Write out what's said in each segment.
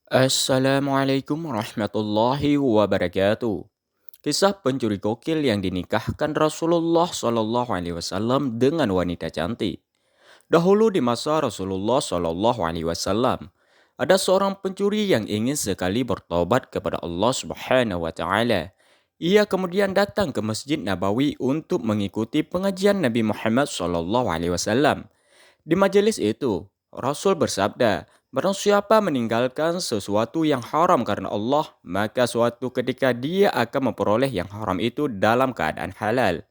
Assalamualaikum warahmatullahi wabarakatuh. Kisah pencuri gokil yang dinikahkan Rasulullah Shallallahu Alaihi Wasallam dengan wanita cantik. Dahulu di masa Rasulullah Shallallahu Alaihi Wasallam, ada seorang pencuri yang ingin sekali bertobat kepada Allah Subhanahu Wa Taala. Ia kemudian datang ke Masjid Nabawi untuk mengikuti pengajian Nabi Muhammad Shallallahu Alaihi Wasallam. Di majelis itu, Rasul bersabda, "Barang siapa meninggalkan sesuatu yang haram karena Allah, maka suatu ketika dia akan memperoleh yang haram itu dalam keadaan halal."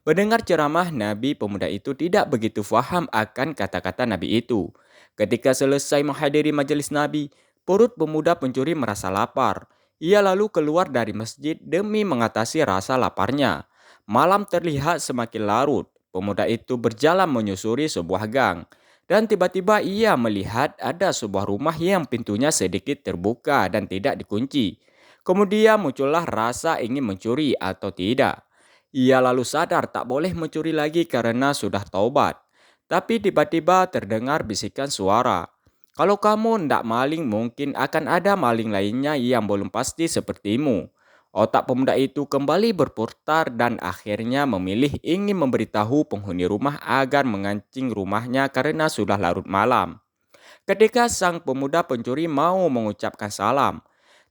Mendengar ceramah Nabi, pemuda itu tidak begitu faham akan kata-kata Nabi itu. Ketika selesai menghadiri majelis Nabi, perut pemuda pencuri merasa lapar. Ia lalu keluar dari masjid demi mengatasi rasa laparnya. Malam terlihat semakin larut. Pemuda itu berjalan menyusuri sebuah gang. Dan tiba-tiba ia melihat ada sebuah rumah yang pintunya sedikit terbuka dan tidak dikunci. Kemudian muncullah rasa ingin mencuri atau tidak. Ia lalu sadar tak boleh mencuri lagi karena sudah taubat. Tapi tiba-tiba terdengar bisikan suara. Kalau kamu tidak maling, mungkin akan ada maling lainnya yang belum pasti sepertimu. Otak pemuda itu kembali berputar dan akhirnya memilih ingin memberitahu penghuni rumah agar mengancing rumahnya karena sudah larut malam. Ketika sang pemuda pencuri mau mengucapkan salam,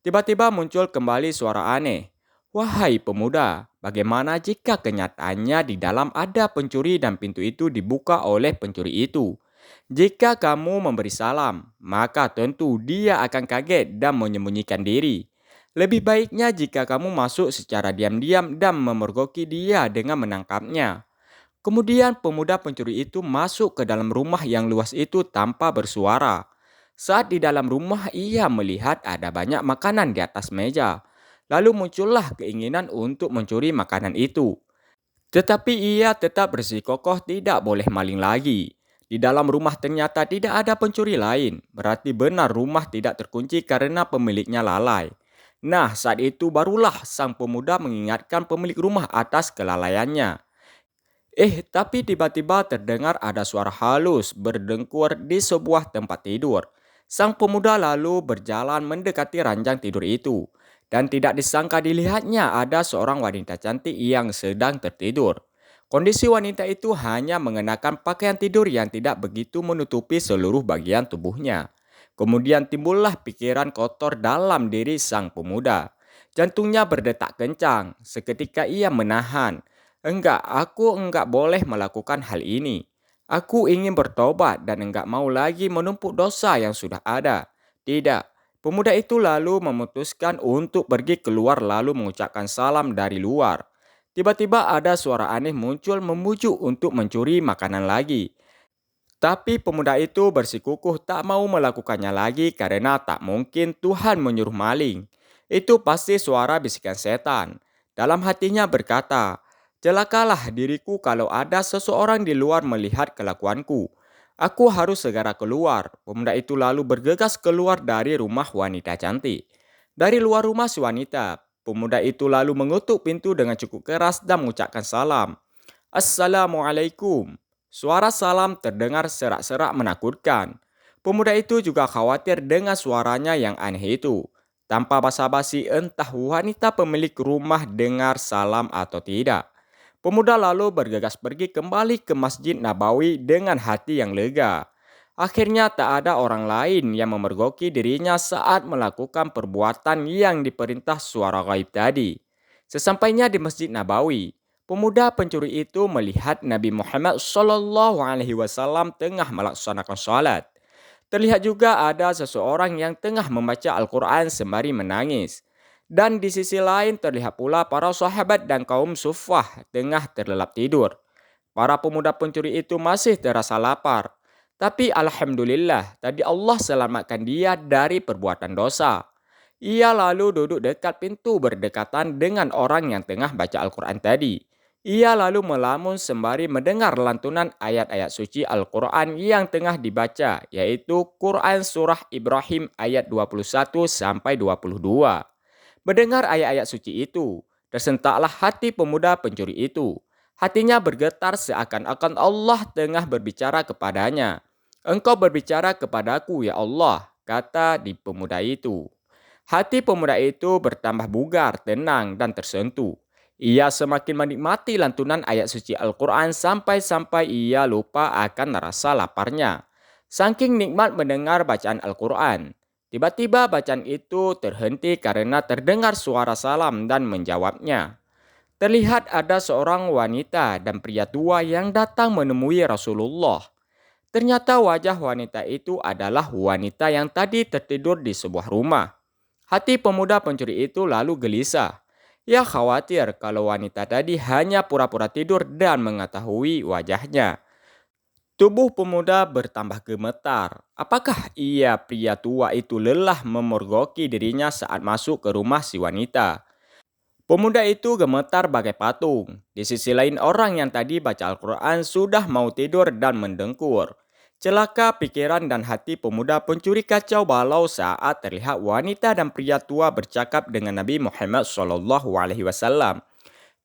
tiba-tiba muncul kembali suara aneh. "Wahai pemuda, bagaimana jika kenyataannya di dalam ada pencuri dan pintu itu dibuka oleh pencuri itu? Jika kamu memberi salam, maka tentu dia akan kaget dan menyembunyikan diri. Lebih baiknya jika kamu masuk secara diam-diam dan memergoki dia dengan menangkapnya." Kemudian pemuda pencuri itu masuk ke dalam rumah yang luas itu tanpa bersuara. Saat di dalam rumah ia melihat ada banyak makanan di atas meja. Lalu muncullah keinginan untuk mencuri makanan itu. Tetapi ia tetap bersikokoh tidak boleh maling lagi. Di dalam rumah ternyata tidak ada pencuri lain. Berarti benar rumah tidak terkunci karena pemiliknya lalai. Nah, saat itu barulah sang pemuda mengingatkan pemilik rumah atas kelalaiannya. Tapi tiba-tiba terdengar ada suara halus berdengkur di sebuah tempat tidur. Sang pemuda lalu berjalan mendekati ranjang tidur itu. Dan tidak disangka dilihatnya ada seorang wanita cantik yang sedang tertidur. Kondisi wanita itu hanya mengenakan pakaian tidur yang tidak begitu menutupi seluruh bagian tubuhnya. Kemudian timbullah pikiran kotor dalam diri sang pemuda. Jantungnya berdetak kencang. Seketika ia menahan. "Enggak, aku enggak boleh melakukan hal ini. Aku ingin bertobat dan enggak mau lagi menumpuk dosa yang sudah ada." Tidak, pemuda itu lalu memutuskan untuk pergi keluar lalu mengucapkan salam dari luar. Tiba-tiba ada suara aneh muncul memujuk untuk mencuri makanan lagi. Tapi pemuda itu bersikukuh tak mau melakukannya lagi karena tak mungkin Tuhan menyuruh maling. Itu pasti suara bisikan setan. Dalam hatinya berkata, "Celakalah diriku kalau ada seseorang di luar melihat kelakuanku. Aku harus segera keluar." Pemuda itu lalu bergegas keluar dari rumah wanita cantik. Dari luar rumah si wanita, pemuda itu lalu mengutuk pintu dengan cukup keras dan mengucapkan salam. "Assalamualaikum." Suara salam terdengar serak-serak menakutkan. Pemuda itu juga khawatir dengan suaranya yang aneh itu. Tanpa basa-basi entah wanita pemilik rumah dengar salam atau tidak. Pemuda lalu bergegas pergi kembali ke Masjid Nabawi dengan hati yang lega. Akhirnya tak ada orang lain yang memergoki dirinya saat melakukan perbuatan yang diperintah suara gaib tadi. Sesampainya di Masjid Nabawi, pemuda pencuri itu melihat Nabi Muhammad SAW tengah melaksanakan sholat. Terlihat juga ada seseorang yang tengah membaca Al-Quran sembari menangis. Dan di sisi lain terlihat pula para sahabat dan kaum suffah tengah terlelap tidur. Para pemuda pencuri itu masih terasa lapar. Tapi alhamdulillah tadi Allah selamatkan dia dari perbuatan dosa. Ia lalu duduk dekat pintu berdekatan dengan orang yang tengah baca Al-Quran tadi. Ia lalu melamun sembari mendengar lantunan ayat-ayat suci Al-Quran yang tengah dibaca, yaitu Quran Surah Ibrahim ayat 21 sampai 22. Mendengar ayat-ayat suci itu, tersentaklah hati pemuda pencuri itu. Hatinya bergetar seakan-akan Allah tengah berbicara kepadanya. "Engkau berbicara kepadaku, ya Allah. kata di pemuda itu. Hati pemuda itu bertambah bugar, tenang, dan tersentuh. Ia semakin menikmati lantunan ayat suci Al-Quran sampai-sampai ia lupa akan rasa laparnya. Saking nikmat mendengar bacaan Al-Quran. Tiba-tiba bacaan itu terhenti karena terdengar suara salam dan menjawabnya. Terlihat ada seorang wanita dan pria tua yang datang menemui Rasulullah. Ternyata wajah wanita itu adalah wanita yang tadi tertidur di sebuah rumah. Hati pemuda pencuri itu lalu gelisah. Ia khawatir kalau wanita tadi hanya pura-pura tidur dan mengetahui wajahnya. Tubuh pemuda bertambah gemetar. Apakah ia pria tua itu lelah memergoki dirinya saat masuk ke rumah si wanita? Pemuda itu gemetar bagai patung. Di sisi lain orang yang tadi baca Al-Quran sudah mau tidur dan mendengkur. Celaka pikiran dan hati pemuda pencuri kacau balau saat terlihat wanita dan pria tua bercakap dengan Nabi Muhammad SAW.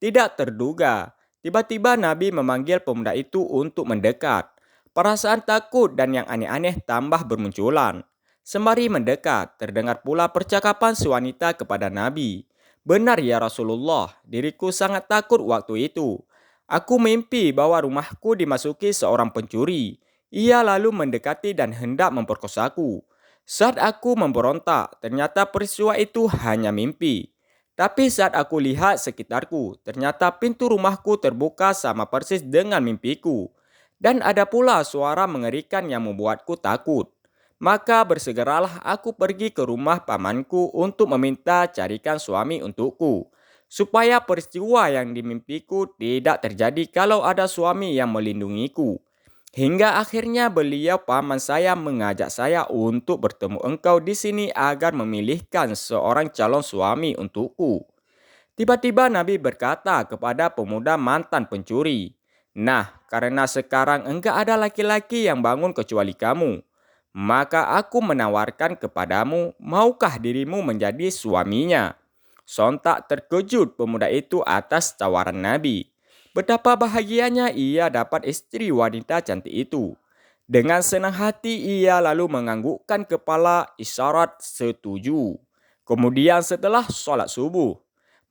Tidak terduga, tiba-tiba Nabi memanggil pemuda itu untuk mendekat. Perasaan takut dan yang aneh-aneh tambah bermunculan. Sembari mendekat, terdengar pula percakapan si wanita kepada Nabi. Benar ya Rasulullah, diriku sangat takut waktu itu. Aku mimpi bahwa rumahku dimasuki seorang pencuri. Ia lalu mendekati dan hendak memperkosaku. Saat aku memberontak, ternyata peristiwa itu hanya mimpi. Tapi saat aku lihat sekitarku, ternyata pintu rumahku terbuka sama persis dengan mimpiku. Dan ada pula suara mengerikan yang membuatku takut. Maka bersegeralah aku pergi ke rumah pamanku untuk meminta carikan suami untukku. Supaya peristiwa yang dimimpiku tidak terjadi kalau ada suami yang melindungiku. Hingga akhirnya beliau paman saya mengajak saya untuk bertemu engkau di sini agar memilihkan seorang calon suami untukku. Tiba-tiba Nabi berkata kepada pemuda mantan pencuri, "Nah, karena sekarang enggak ada laki-laki yang bangun kecuali kamu, maka aku menawarkan kepadamu, maukah dirimu menjadi suaminya?" Sontak terkejut pemuda itu atas tawaran Nabi. Betapa bahagianya ia dapat istri wanita cantik itu. Dengan senang hati ia lalu menganggukkan kepala isyarat setuju. Kemudian setelah sholat subuh,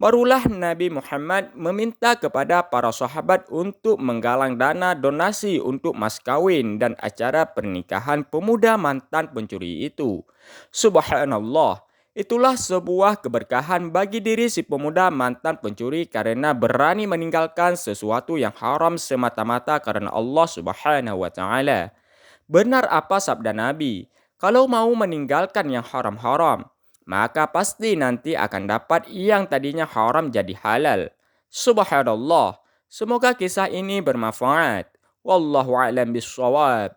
barulah Nabi Muhammad meminta kepada para sahabat untuk menggalang dana donasi untuk mas kawin dan acara pernikahan pemuda mantan pencuri itu. Subhanallah, itulah sebuah keberkahan bagi diri si pemuda mantan pencuri karena berani meninggalkan sesuatu yang haram semata-mata karena Allah Subhanahu wa taala. Benar apa sabda Nabi, kalau mau meninggalkan yang haram-haram, maka pasti nanti akan dapat yang tadinya haram jadi halal. Subhanallah, semoga kisah ini bermanfaat. Wallahu a'lam bishawab.